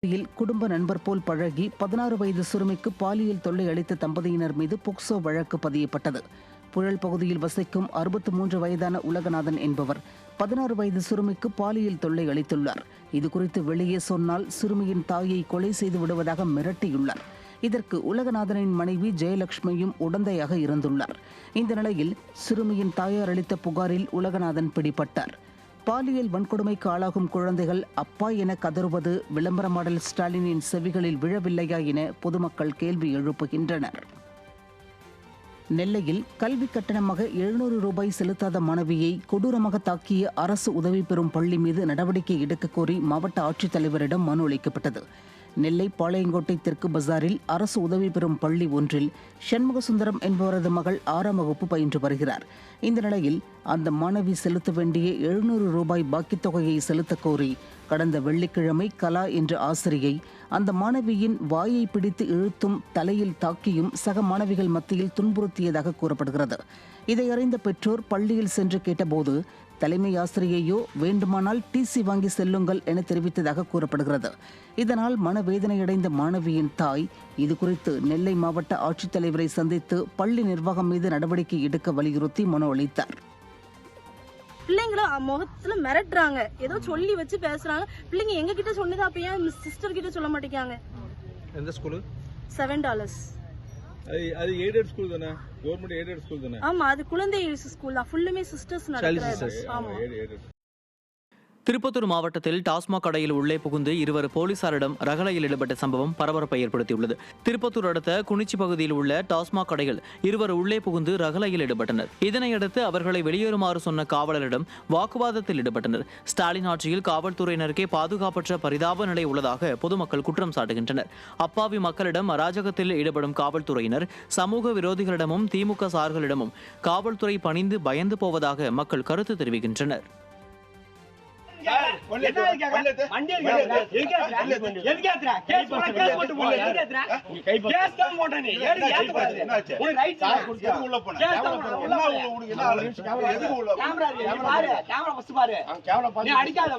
குடும்ப நண்பர் போல் பழகி 16 வயது சிறுமிக்கு பாலியல் தொல்லை அளித்த தம்பதியினர் மீது போக்சோ வழக்கு பதியப்பட்டது. புழல் பகுதியில் வசிக்கும் 63 வயதான உலகநாதன் என்பவர் 16 வயது சிறுமிக்கு பாலியல் தொல்லை அளித்துள்ளார். இதுகுறித்து வெளியே சொன்னால் சிறுமியின் தாயை கொலை செய்து விடுவதாக மிரட்டியுள்ளார். இதற்கு உலகநாதனின் மனைவி ஜெயலட்சுமியும் உடந்தையாக இருந்துள்ளார். இந்த நிலையில் சிறுமியின் தாயார் அளித்த புகாரில் உலகநாதன் பிடிபட்டார். பாலியல் வன்கொடுமைக்கு ஆளாகும் குழந்தைகள் அப்பா என கதறுவது விளம்பர மாடல் ஸ்டாலினின் செவிகளில் விழவில்லையா என பொதுமக்கள் கேள்வி எழுப்புகின்றனர். நெல்லையில் கல்வி கட்டணமாக 700 ரூபாய் செலுத்தாத மாணவியை கொடூரமாக தாக்கிய அரசு உதவி பெறும் பள்ளி மீது நடவடிக்கை எடுக்க கோரி மாவட்ட ஆட்சித்தலைவரிடம் மனு அளிக்கப்பட்டது. நெல்லை பாளையங்கோட்டை தெற்கு பஜாரில் அரசு உதவி பெறும் பள்ளி ஒன்றில் சண்முகசுந்தரம் என்பவரது மகள் 6ஆம் வகுப்பு பயின்று வருகிறார். இந்த நிலையில் அந்த மாணவி செலுத்த வேண்டிய 700 ரூபாய் பாக்கித் தொகையை செலுத்த கோரி கடந்த வெள்ளிக்கிழமை கலா என்ற ஆசிரியை அந்த மாணவியின் வாயை பிடித்து இழுத்தும் தலையில் தாக்கியும் சக மாணவிகள் மத்தியில் துன்புறுத்தியதாக கூறப்படுகிறது. இதை அறிந்த பெற்றோர் பள்ளியில் சென்று கேட்டபோது தலைமை ஆசிரியையோ வேண்டுமானால் டிசி வாங்கி செல்லுங்கள் என தெரிவித்ததாக கூறப்படுகிறது. இதனால் மனவேதனையடைந்த மாணவியின் தாய் இதுகுறித்து நெல்லை மாவட்ட ஆட்சித்தலைவரை சந்தித்து பள்ளி நிர்வாகம் மீது நடவடிக்கை எடுக்க வலியுறுத்தி மனு அளித்தார். பிள்ளைங்கள முகத்துல மிரட்டுறாங்க, ஏதோ சொல்லி வச்சு பேசுறாங்க. பிள்ளைங்க எங்க கிட்ட சொன்னதா அப்ப ஏன் சிஸ்டர் கிட்ட சொல்ல மாட்டேங்காங்க? எந்த ஸ்கூல்? $7. அது எய்டட் ஸ்கூல் தானே? கவர்மெண்ட் எய்டட் ஸ்கூல் தானே? ஆமா, அது குழந்தை ஸ்கூல் தான். ஃபுல்லுமே சிஸ்டர்ஸ் நடத்துறாங்க. ஆமா. திருப்பத்தூர் மாவட்டத்தில் டாஸ்மாக் கடையில் உள்ளே புகுந்து 2 போலீசாரிடம் ரகளையில் ஈடுபட்ட சம்பவம் பரபரப்பை ஏற்படுத்தியுள்ளது. திருப்பத்தூர் அடுத்த குனிச்சி பகுதியில் உள்ள டாஸ்மாக் கடையில் 2 உள்ளே புகுந்து ரகளையில் ஈடுபட்டனர். இதனையடுத்து அவர்களை வெளியேறுமாறு சொன்ன காவலரிடம் வாக்குவாதத்தில் ஈடுபட்டனர். ஸ்டாலின் ஆட்சியில் காவல்துறையினருக்கே பாதுகாப்பற்ற பரிதாப நிலை உள்ளதாக பொதுமக்கள் குற்றம் சாட்டுகின்றனர். அப்பாவி மக்களிடம் அராஜகத்தில் ஈடுபடும் காவல்துறையினர் சமூக விரோதிகளிடமும் திமுக சார்களிடமும் காவல்துறை பணிந்து பயந்து போவதாக மக்கள் கருத்து தெரிவிக்கின்றனர். அடிக்காத